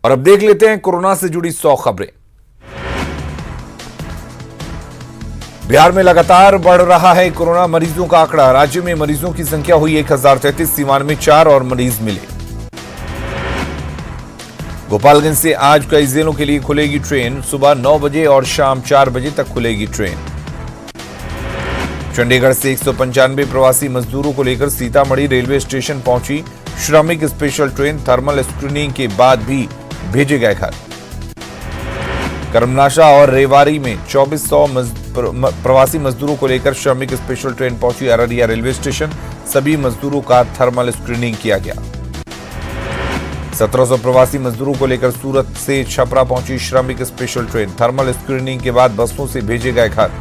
और अब देख लेते हैं कोरोना से जुड़ी 100 खबरें। बिहार में लगातार बढ़ रहा है कोरोना मरीजों का आंकड़ा। राज्य में मरीजों की संख्या हुई 1033, सीवान में 4 और मरीज मिले। गोपालगंज से आज कई जिलों के लिए खुलेगी ट्रेन। सुबह 9 बजे और शाम 4 बजे तक खुलेगी ट्रेन। चंडीगढ़ से 195 प्रवासी मजदूरों को लेकर सीतामढ़ी रेलवे स्टेशन पहुंची श्रमिक स्पेशल ट्रेन। थर्मल स्क्रीनिंग के बाद भी भेजे गए घर। कर्मनाशा और रेवाड़ी में 2400 प्रवासी मजदूरों को लेकर श्रमिक स्पेशल ट्रेन पहुंची अररिया रेलवे स्टेशन। सभी मजदूरों का थर्मल स्क्रीनिंग किया गया। 1700 प्रवासी मजदूरों को लेकर सूरत से छपरा पहुंची श्रमिक स्पेशल ट्रेन। थर्मल स्क्रीनिंग के बाद बसों से भेजे गए घर।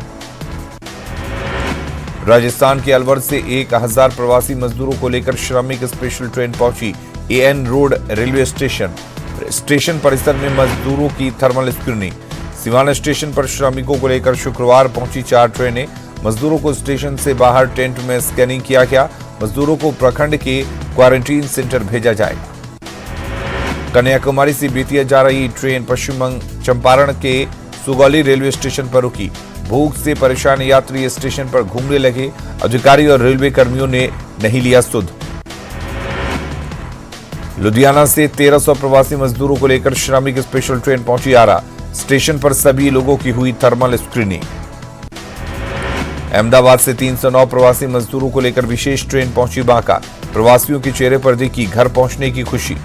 राजस्थान के अलवर से 1000 प्रवासी मजदूरों को लेकर श्रमिक स्पेशल ट्रेन पहुंची एएन रोड रेलवे स्टेशन परिसर में मजदूरों की थर्मल स्क्रीनिंग। सिवान स्टेशन पर श्रमिकों को लेकर शुक्रवार पहुंची 4 ट्रेनें। मजदूरों को स्टेशन से बाहर टेंट में स्कैनिंग किया गया। मजदूरों को प्रखंड के क्वारंटीन सेंटर भेजा जाएगा। कन्याकुमारी से बेतिया जा रही ट्रेन पश्चिम चंपारण के सुगौली रेलवे स्टेशन पर रुकी। भूख से परेशान यात्री स्टेशन पर घूमने लगे। अधिकारी और रेलवे कर्मियों ने नहीं लिया सुध। लुधियाना से 1300 प्रवासी मजदूरों को लेकर श्रमिक स्पेशल ट्रेन पहुंची आरा। स्टेशन पर सभी लोगों की हुई थर्मल स्क्रीनिंग। अहमदाबाद से 309 प्रवासी मजदूरों को लेकर विशेष ट्रेन पहुंची बांका। प्रवासियों के चेहरे पर दिखी घर पहुंचने की खुशी।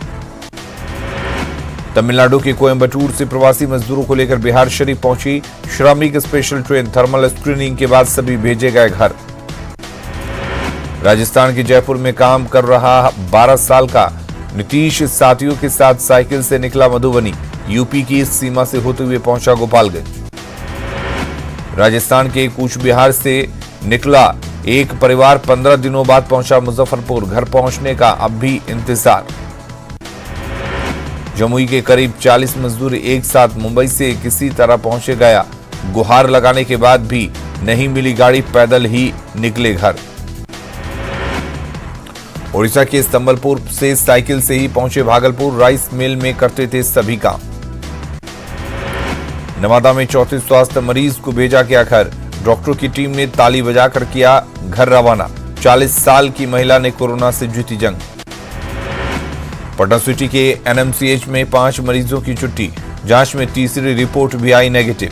तमिलनाडु के कोयंबटूर से प्रवासी मजदूरों को लेकर बिहार शरीफ पहुंची श्रमिक स्पेशल ट्रेन। थर्मल स्क्रीनिंग के बाद सभी भेजे गए घर। राजस्थान के जयपुर में काम कर रहा 12 साल का नीतीश साथियों के साथ साइकिल से निकला मधुबनी। यूपी की इस सीमा से होते हुए पहुंचा गोपालगंज। राजस्थान के कूच बिहार से निकला एक परिवार 15 दिनों बाद पहुंचा मुजफ्फरपुर। घर पहुंचने का अब भी इंतजार। जमुई के करीब 40 मजदूर एक साथ मुंबई से किसी तरह पहुंचे गया। गुहार लगाने के बाद भी नहीं मिली गाड़ी, पैदल ही निकले घर। ओडिशा के संबलपुर से साइकिल से ही पहुंचे भागलपुर। राइस मिल में करते थे सभी काम। नवादा में 34 स्वास्थ्य मरीज को भेजा गया घर। डॉक्टरों की टीम ने ताली बजाकर किया घर रवाना। 40 साल की महिला ने कोरोना से जीती जंग। पटना सिटी के एनएमसीएच में 5 मरीजों की छुट्टी। जांच में तीसरी रिपोर्ट भी आई नेगेटिव।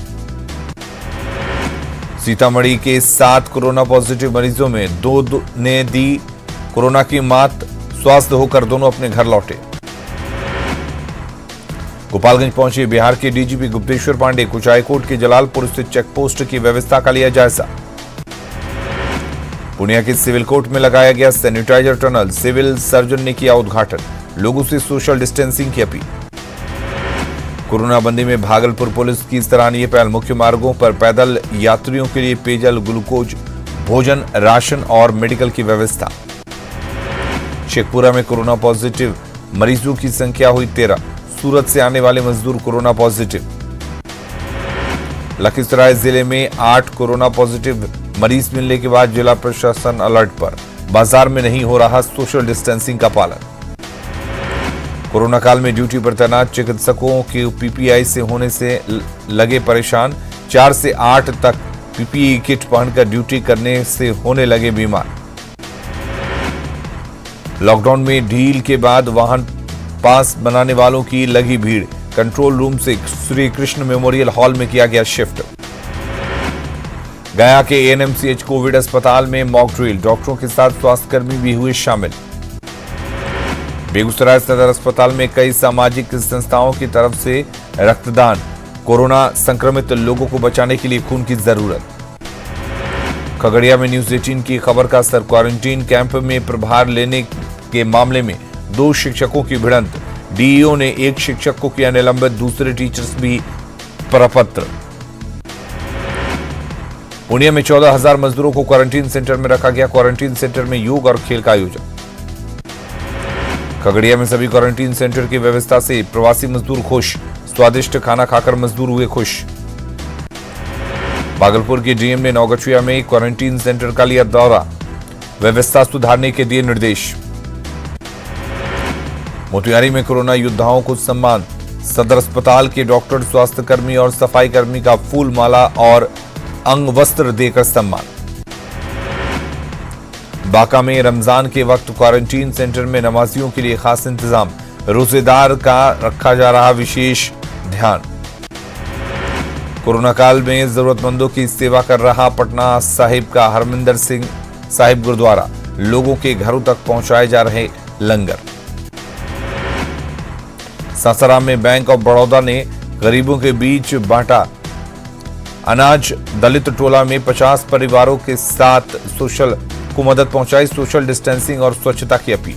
सीतामढ़ी के 7 कोरोना पॉजिटिव मरीजों में 2 ने दी कोरोना की मात। स्वस्थ होकर दोनों अपने घर लौटे। गोपालगंज पहुंचे बिहार के डीजीपी गुप्तेश्वर पांडे। कुचायकोट के जलालपुर स्थित चेकपोस्ट की व्यवस्था का लिया जायजा। पुनिया के सिविल कोर्ट में लगाया गया सैनिटाइजर टनल। सिविल सर्जन ने किया उद्घाटन। लोगों से सोशल डिस्टेंसिंग की अपील। कोरोना बंदी में भागलपुर पुलिस की सराहनीय पहल। मुख्य मार्गों पर पैदल यात्रियों के लिए पेयजल, ग्लूकोज, भोजन, राशन और मेडिकल की व्यवस्था। शेखपुरा में कोरोना पॉजिटिव मरीजों की संख्या हुई 13। सूरत से आने वाले मजदूर कोरोना पॉजिटिव। लखीसराय जिले में 8 कोरोना पॉजिटिव मरीज मिलने के बाद जिला प्रशासन अलर्ट पर। बाजार में नहीं हो रहा सोशल डिस्टेंसिंग का पालन। कोरोना काल में ड्यूटी पर तैनात चिकित्सकों के पीपीआई से होने से लगे परेशान। 4 से 8 तक पीपीई किट पहनकर ड्यूटी करने से होने लगे बीमार। लॉकडाउन में ढील के बाद वाहन पास बनाने वालों की लगी भीड़। कंट्रोल रूम से श्री कृष्ण मेमोरियल हॉल में किया गया शिफ्ट। गया के एएनएमसीएच कोविड अस्पताल में मॉक ड्रिल। डॉक्टरों के साथ स्वास्थ्यकर्मी भी हुए शामिल। बेगूसराय सदर अस्पताल में कई सामाजिक संस्थाओं की तरफ से रक्तदान। कोरोना संक्रमित लोगों को बचाने के लिए खून की जरूरत। खगड़िया में न्यूज 18 की खबर का असर। क्वारंटीन कैंप में प्रभार लेने के मामले में 2 शिक्षकों की भिड़ंत। डीईओ ने एक शिक्षक को किया निलंबित। दूसरे टीचर्स भी प्रपत्र। पुणे में 14,000 मजदूरों को क्वारंटीन सेंटर में रखा गया। क्वारंटीन सेंटर में योग और खेल का आयोजन। खगड़िया में सभी क्वारंटीन सेंटर की व्यवस्था से प्रवासी मजदूर खुश। स्वादिष्ट खाना खाकर मजदूर हुए खुश। भागलपुर के डीएम ने नौगछिया में क्वारंटीन सेंटर का लिया दौरा। व्यवस्था सुधारने के दिए निर्देश। मोतिहारी में कोरोना योद्धाओं को सम्मान। सदर अस्पताल के डॉक्टर, स्वास्थ्यकर्मी और सफाई कर्मी का फूल माला और अंग वस्त्र देकर सम्मान। बांका में रमजान के वक्त क्वारंटीन सेंटर में नमाजियों के लिए खास इंतजाम, रोजेदार का रखा जा रहा विशेष ध्यान। कोरोना काल में जरूरतमंदों की सेवा कर रहा पटना साहिब का हरमिंदर सिंह साहिब गुरुद्वारा, लोगों के घरों तक पहुंचाए जा रहे लंगर। सासाराम में बैंक ऑफ बड़ौदा ने गरीबों के बीच बांटा अनाज। दलित टोला में 50 परिवारों के साथ सोशल को मदद पहुंचाई, सोशल डिस्टेंसिंग और स्वच्छता की अपील।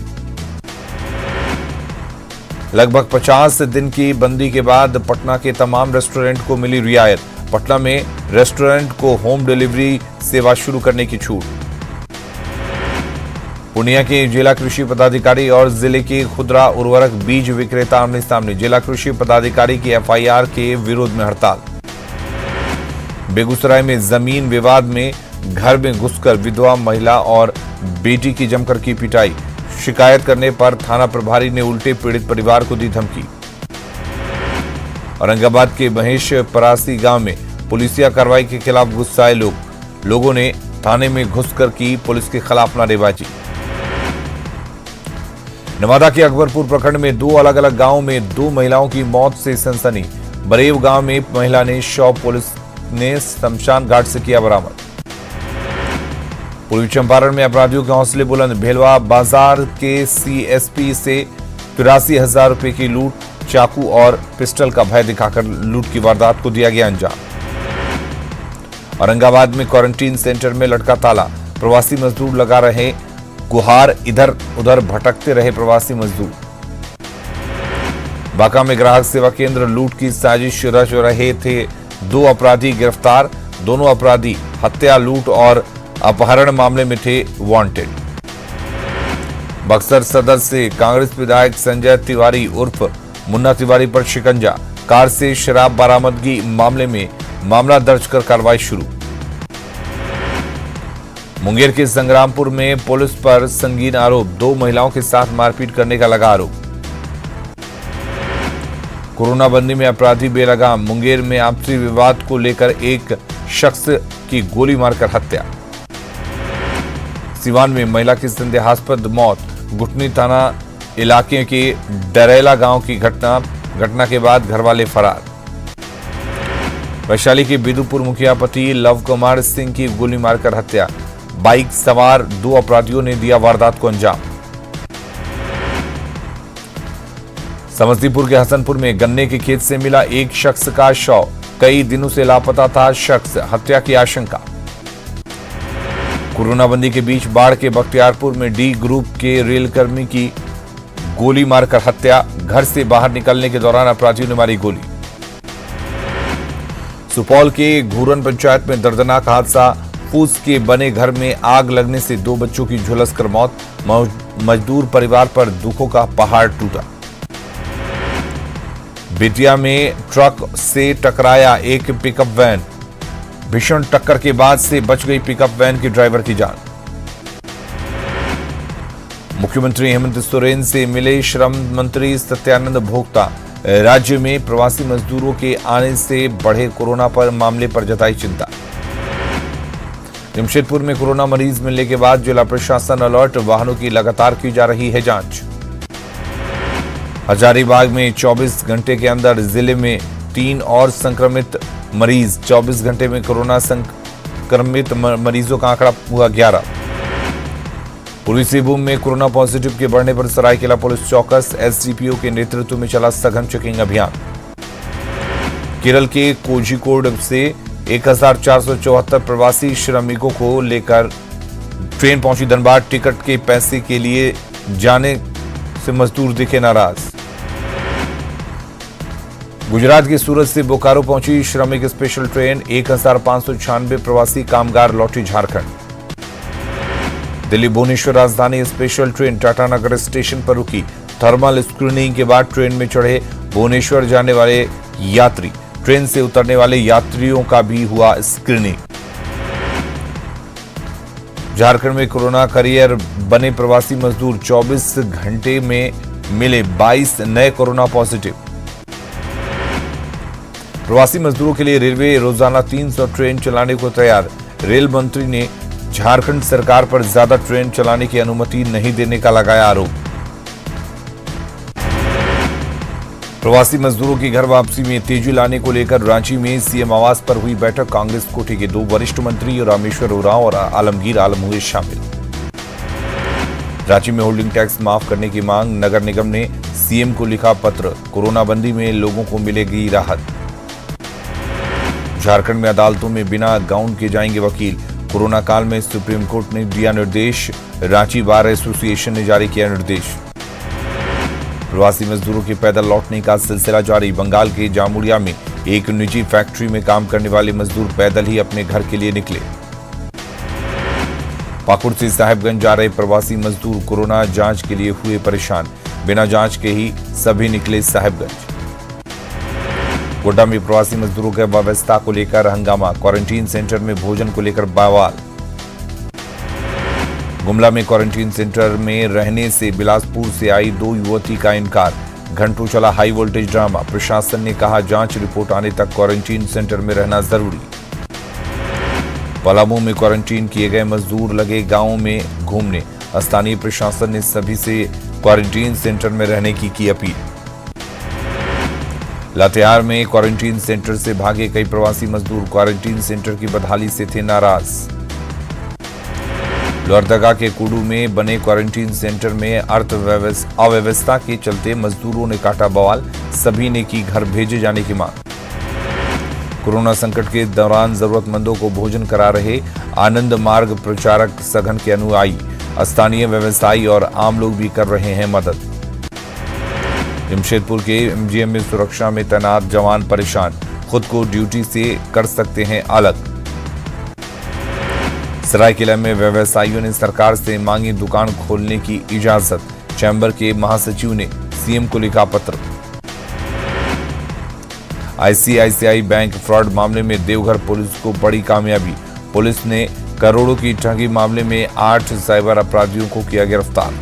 लगभग 50 दिन की बंदी के बाद पटना के तमाम रेस्टोरेंट को मिली रियायत। पटना में रेस्टोरेंट को होम डिलीवरी सेवा शुरू करने की छूट। पूर्णिया के जिला कृषि पदाधिकारी और जिले के खुदरा उर्वरक बीज विक्रेता आमने सामने, जिला कृषि पदाधिकारी की एफआईआर के विरोध में हड़ताल। बेगूसराय में जमीन विवाद में घर में घुसकर विधवा महिला और बेटी की जमकर की पिटाई, शिकायत करने पर थाना प्रभारी ने उल्टे पीड़ित परिवार को दी धमकी। औरंगाबाद के महेश परासी गांव में पुलिसिया कार्रवाई के खिलाफ गुस्साए लोगों ने थाने में घुसकर की पुलिस के खिलाफ नारेबाजी। नवादा के अकबरपुर प्रखंड में 2 अलग अलग गांवों में 2 महिलाओं की मौत से सनसनी। बरेव गांव में महिला ने शव पुलिस ने शमशान घाट से किया बरामद। पूर्वी चंपारण में अपराधियों के हौसले बुलंद, भेलवा बाजार के सीएसपी से 83,000 रुपए की लूट, चाकू और पिस्टल का भय दिखाकर लूट की वारदात को दिया गया अंजाम। औरंगाबाद में क्वारंटीन सेंटर में लटका ताला, प्रवासी मजदूर लगा रहे गुहार, इधर उधर भटकते रहे प्रवासी मजदूर। बांका में ग्राहक सेवा केंद्र लूट की साजिश रच रहे थे 2 अपराधी गिरफ्तार। दोनों अपराधी हत्या, लूट और अपहरण मामले में थे वांटेड। बक्सर सदर से कांग्रेस विधायक संजय तिवारी उर्फ मुन्ना तिवारी पर शिकंजा, कार से शराब बरामदगी मामले में मामला दर्ज कर कार्रवाई शुरू। मुंगेर के संग्रामपुर में पुलिस पर संगीन आरोप, 2 महिलाओं के साथ मारपीट करने का लगा आरोप। कोरोना बंदी में अपराधी बेलगाम, मुंगेर में आपसी विवाद को लेकर एक शख्स की गोली मारकर हत्या। सिवान में महिला की संदेहास्पद मौत, गुटनी थाना इलाके के डरेला गांव की घटना के बाद घरवाले फरार। वैशाली के बिदुपुर मुखिया पति लव कुमार सिंह की गोली मारकर हत्या, बाइक सवार 2 अपराधियों ने दिया वारदात को अंजाम। समस्तीपुर के हसनपुर में गन्ने के खेत से मिला एक शख्स का शव, कई दिनों से लापता था शख्स, हत्या की आशंका। कोरोना बंदी के बीच बाढ़ के बख्तियारपुर में डी ग्रुप के रेलकर्मी की गोली मारकर हत्या, घर से बाहर निकलने के दौरान अपराधियों ने मारी गोली। सुपौल के घूरन पंचायत में दर्दनाक हादसा, फूस के बने घर में आग लगने से 2 बच्चों की झुलसकर मौत, मजदूर परिवार पर दुखों का पहाड़ टूटा। बेतिया में ट्रक से टकराया एक पिकअप वैन, भीषण टक्कर के बाद से बच गई पिकअप वैन के ड्राइवर की जान। मुख्यमंत्री हेमंत सोरेन से मिले श्रम मंत्री सत्यानंद भोक्ता, राज्य में प्रवासी मजदूरों के आने से बढ़े कोरोना पर मामले पर जताई चिंता। जमशेदपुर में कोरोना मरीज मिलने के बाद जिला प्रशासन अलर्ट, वाहनों की लगातार की जा रही है जांच। हजारीबाग में 24 घंटे के अंदर जिले में 3 और संक्रमित मरीज, 24 घंटे में कोरोना संक्रमित मरीजों का आंकड़ा हुआ 11। पूर्वी सिंहभूम में कोरोना पॉजिटिव के बढ़ने पर सरायकेला पुलिस चौकस, एसडीपीओ के नेतृत्व में चला सघन चेकिंग अभियान। केरल के कोझिकोड से 1474 प्रवासी श्रमिकों को लेकर ट्रेन पहुंची धनबाद, टिकट के पैसे के लिए जाने से मजदूर दिखे नाराज। गुजरात के सूरत से बोकारो पहुंची श्रमिक स्पेशल ट्रेन, 1596 प्रवासी कामगार लौटे Jharkhand. Delhi Bhubaneswar Rajdhani special train Tatanagar station पर रुकी, थर्मल स्क्रीनिंग के बाद ट्रेन में चढ़े भुवनेश्वर जाने वाले यात्री, ट्रेन से उतरने वाले यात्रियों का भी हुआ स्क्रीनिंग। झारखंड में कोरोना करियर बने प्रवासी मजदूर, 24 घंटे में मिले 22 नए कोरोना पॉजिटिव। प्रवासी मजदूरों के लिए रेलवे रोजाना 300 ट्रेन चलाने को तैयार। रेल मंत्री ने झारखंड सरकार पर ज्यादा ट्रेन चलाने की अनुमति नहीं देने का लगाया आरोप। प्रवासी मजदूरों की घर वापसी में तेजी लाने को लेकर रांची में सीएम आवास पर हुई बैठक। कांग्रेस कोटे के 2 वरिष्ठ मंत्री रामेश्वर उरांव और आलमगीर आलम हुए शामिल। रांची में होल्डिंग टैक्स माफ करने की मांग। नगर निगम ने सीएम को लिखा पत्र। कोरोना बंदी में लोगों को मिलेगी राहत। झारखंड में अदालतों में बिना गाउन के जाएंगे वकील। कोरोना काल में सुप्रीम कोर्ट ने दिया निर्देश। रांची बार एसोसिएशन ने जारी किया निर्देश। प्रवासी मजदूरों के पैदल लौटने का सिलसिला जारी। बंगाल के जामुड़िया में एक निजी फैक्ट्री में काम करने वाले मजदूर पैदल ही अपने घर के लिए निकले। पाकुड़ से साहिबगंज जा रहे प्रवासी मजदूर कोरोना जांच के लिए हुए परेशान। बिना जांच के ही सभी निकले साहिबगंज। गोड्डा में प्रवासी मजदूरों के व्यवस्था को लेकर हंगामा। क्वारंटीन सेंटर में भोजन को लेकर बवाल। गुमला में क्वारंटीन सेंटर में रहने से बिलासपुर से आई 2 युवती का इनकार। घंटों चला हाई वोल्टेज ड्रामा। प्रशासन ने कहा जांच रिपोर्ट आने तक क्वारंटीन सेंटर में रहना जरूरी। पलामू में क्वारंटीन किए गए मजदूर लगे गांवों में घूमने। स्थानीय प्रशासन ने सभी से क्वारंटीन सेंटर में रहने की अपील। लातेहार में क्वारंटीन सेंटर से भागे कई प्रवासी मजदूर। क्वारंटीन सेंटर की बदहाली से थे नाराज। लोहरदगा के कुडू में बने क्वारंटीन सेंटर में अव्यवस्था के चलते मजदूरों ने काटा बवाल। सभी ने की घर भेजे जाने की मांग। कोरोना संकट के दौरान जरूरतमंदों को भोजन करा रहे आनंद मार्ग प्रचारक सघन के अनुयायी। स्थानीय व्यवसायी और आम लोग भी कर रहे हैं मदद। जमशेदपुर के एमजीएम में सुरक्षा में तैनात जवान परेशान। खुद को ड्यूटी से कर सकते हैं अलग। सरायकेला में व्यवसायियों ने सरकार से मांगी दुकान खोलने की इजाजत। चैम्बर के महासचिव ने सीएम को लिखा पत्र। आईसीआईसीआई बैंक फ्रॉड मामले में देवघर पुलिस को बड़ी कामयाबी। पुलिस ने करोड़ों की ठगी मामले में 8 साइबर अपराधियों को किया गिरफ्तार।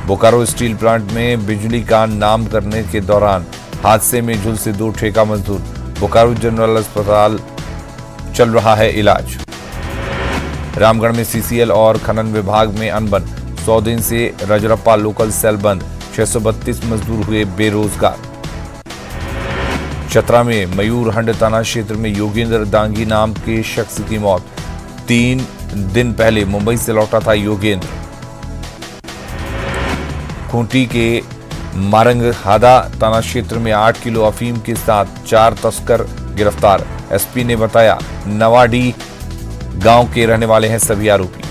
बोकारो स्टील प्लांट में बिजली का नाम करने के दौरान हादसे में झुलसे 2 ठेका मजदूर। बोकारो जनरल अस्पताल चल रहा है इलाज। रामगढ़ में सीसीएल और खनन विभाग में अनबन। 100 दिन से रजरप्पा लोकल सेल बंद। 632 मजदूर हुए बेरोजगार। चतरा में मयूर हंड थाना क्षेत्र में योगेंद्र दांगी नाम के शख्स की मौत। 3 दिन पहले मुंबई से लौटा था योगेंद्र। खूंटी के मारंगहादा थाना क्षेत्र में 8 किलो अफीम के साथ 4 तस्कर गिरफ्तार। एसपी ने बताया नवाडी गांव के रहने वाले हैं सभी आरोपी।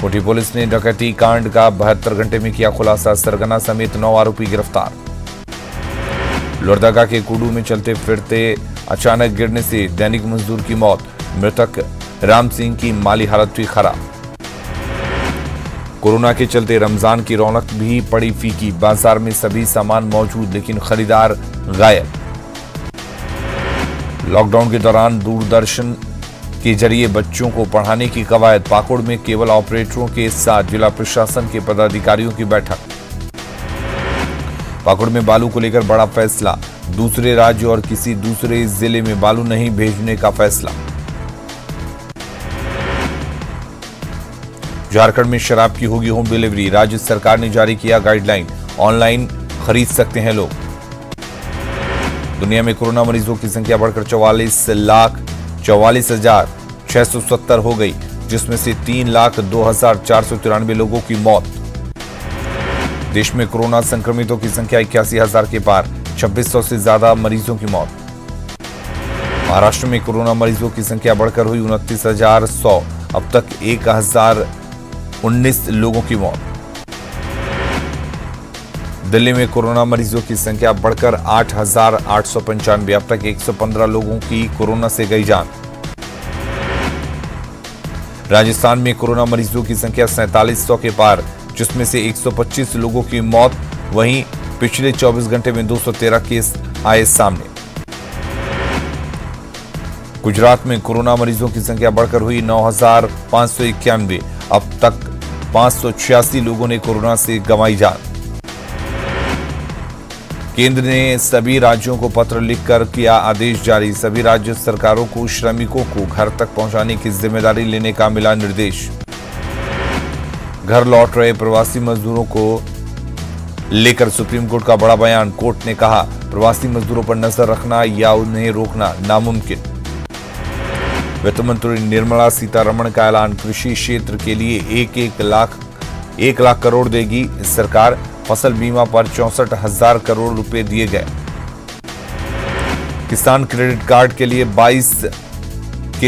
खूंटी पुलिस ने डकैती कांड का 72 घंटे में किया खुलासा। सरगना समेत 9 आरोपी गिरफ्तार। लोहरदगा के कुडू में चलते फिरते अचानक गिरने से दैनिक मजदूर की मौत। मृतक राम सिंह की माली हालत हुई खराब। कोरोना के चलते रमजान की रौनक भी पड़ी फीकी। बाजार में सभी सामान मौजूद लेकिन खरीदार गायब। लॉकडाउन के दौरान दूरदर्शन के जरिए बच्चों को पढ़ाने की कवायद। पाकुड़ में केबल ऑपरेटरों के साथ जिला प्रशासन के पदाधिकारियों की बैठक। पाकुड़ में बालू को लेकर बड़ा फैसला। दूसरे राज्य और किसी दूसरे जिले में बालू नहीं भेजने का फैसला। झारखंड में शराब की होगी होम डिलीवरी। राज्य सरकार ने जारी किया गाइडलाइन। ऑनलाइन खरीद सकते हैं लोग। दुनिया में कोरोना मरीजों की संख्या बढ़कर 44,44,670 हो गई, जिसमें से 3,02,493 लोगों की मौत। देश में कोरोना संक्रमितों की संख्या 81,000 के पार। 2600 से ज्यादा मरीजों की मौत। महाराष्ट्र में कोरोना मरीजों की संख्या बढ़कर हुई 29,100। अब तक 1,019 लोगों की मौत। दिल्ली में कोरोना मरीजों की संख्या बढ़कर 8,895। अब तक 115 लोगों की कोरोना से गई जान। राजस्थान में कोरोना मरीजों की संख्या 4700 के पार, जिसमें से 125 लोगों की मौत। वहीं पिछले 24 घंटे में 213 केस आए सामने। गुजरात में कोरोना मरीजों की संख्या बढ़कर हुई 9,591। अब तक 586 लोगों ने कोरोना से गंवाई जान। केंद्र ने सभी राज्यों को पत्र लिखकर किया आदेश जारी। सभी राज्य सरकारों को श्रमिकों को घर तक पहुंचाने की जिम्मेदारी लेने का मिला निर्देश। घर लौट रहे प्रवासी मजदूरों को लेकर सुप्रीम कोर्ट का बड़ा बयान। कोर्ट ने कहा, प्रवासी मजदूरों पर नजर रखना या उन्हें रोकना नामुमकिन। वित्त मंत्री निर्मला सीतारमण का ऐलान, कृषि क्षेत्र के लिए 1 लाख करोड़ देगी सरकार। फसल बीमा पर 64,000 करोड़ रुपए दिए गए। किसान क्रेडिट कार्ड के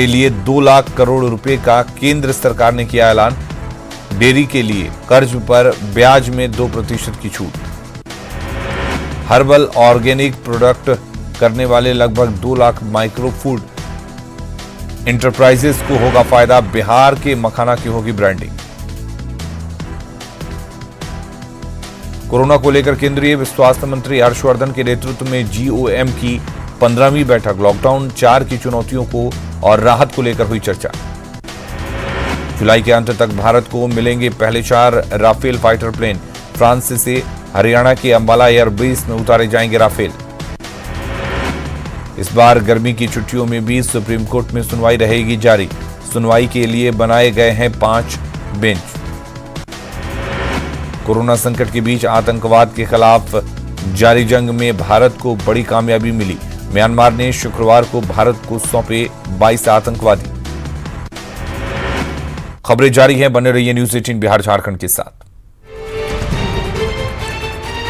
लिए 2 लाख करोड़ रुपए का केंद्र सरकार ने किया ऐलान। डेयरी के लिए कर्ज पर ब्याज में 2% की छूट। हर्बल ऑर्गेनिक प्रोडक्ट करने वाले लगभग 2 लाख माइक्रो फूड इंटरप्राइजेस को होगा फायदा। बिहार के मखाना की होगी ब्रांडिंग। कोरोना को लेकर केंद्रीय स्वास्थ्य मंत्री हर्षवर्धन के नेतृत्व में GOM की 15वीं बैठक। लॉकडाउन 4 की चुनौतियों को और राहत को लेकर हुई चर्चा। जुलाई के अंत तक भारत को मिलेंगे पहले 4 राफेल फाइटर प्लेन। फ्रांस से हरियाणा के अंबाला एयरबेस में उतारे जाएंगे राफेल। इस बार गर्मी की छुट्टियों में भी सुप्रीम कोर्ट में सुनवाई रहेगी जारी। सुनवाई के लिए बनाए गए हैं 5 बेंच। कोरोना संकट के बीच आतंकवाद के खिलाफ जारी जंग में भारत को बड़ी कामयाबी मिली। म्यांमार ने शुक्रवार को भारत को सौंपे 22 आतंकवादी। खबरें जारी हैं, बने रहिए न्यूज़ 18 बिहार झारखंड के साथ।